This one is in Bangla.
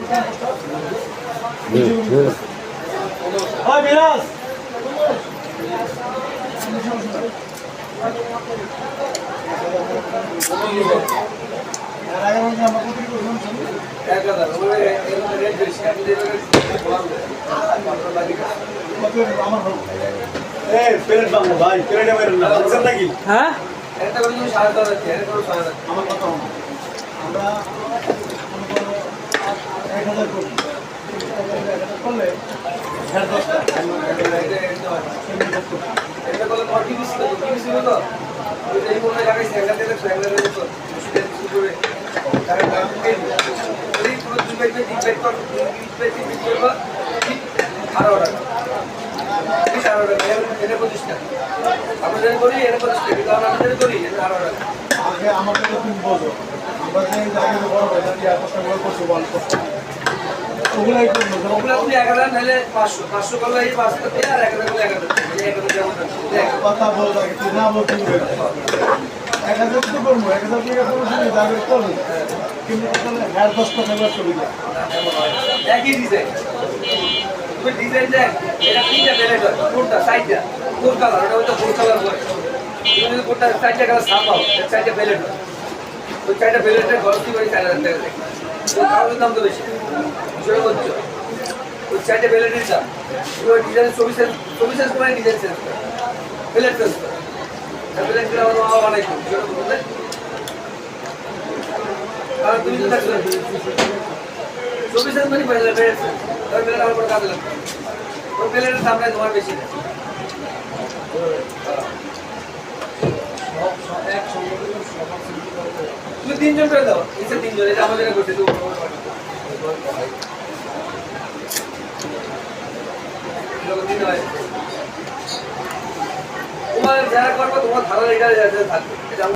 Hi, Miras. হ্যাঁ একটা করে তুমি সাড়ে 10 আছে এর করে সাড়ে 10 আমার কথা হলো আমরা 1000 করি করলে 10 এটা বলে মোটিভিস তো এই মনে লাগাই সেখানে দেখো সেখানে দেখো শুরু করে তার নাম কে এই পুরো দুই দিন ব্যাক কর করবা আরো টাকা এই আরো টাকা এটা প্রতিষ্ঠা আমরা যেন করি এর প্রতিষ্ঠা কিন্তু আমরা যেন করি এটা আরো টাকা আগে আমাকে তো তুমি বলো আমরা যে জায়গায় বড় হয়ে যায় আর কথা বল করতে বল ওগুলাই করব ওগুলা তুমি 1000 নালে 500 500 করলে এই 500 তে আর 1000 করলে 1000 এই 1000 যেমন কথা বল লাগে তুই না বল তুমি 1000 তো করব 1000 টাকা করব তুমি যাবে করবে কিন্তু তাহলে হেয়ার 10 টাকা নেবার চলে যায় একই ডিজাইন তুমি ডিজাইন দেখ এটা তিনটা বেলেট হয় কোনটা সাইডটা কোন কালার ওটা হচ্ছে কোন কালার বলে তুমি যদি কোনটা চারটা কালার ছাপাও চারটা বেলেট হয় তো চারটা বেলেটের খরচ কি করে 4000 টাকা দেয় তো কালারের দাম তো বেশি জোরে বলছো ওই চারটা বেলেটের দাম ওই ডিজাইন 24 সেন্স করে ডিজাইন সেন্স করে বেলেট সেন্স করে বেলেট গুলো আমার বানাই জোরে বলতে আর তুমি তো দেখছো 24 সেন্স মানে বেলেট সেন্স তার বেলেট আমার কাছে লাগবে ওই বেলেটের দামটা তোমার বেশি না তুমি তিনজন করে দাও এসে তিনজন এটা আমাদের করতে তো তোমার যারা করবে তোমার ধারা এটা থাকবে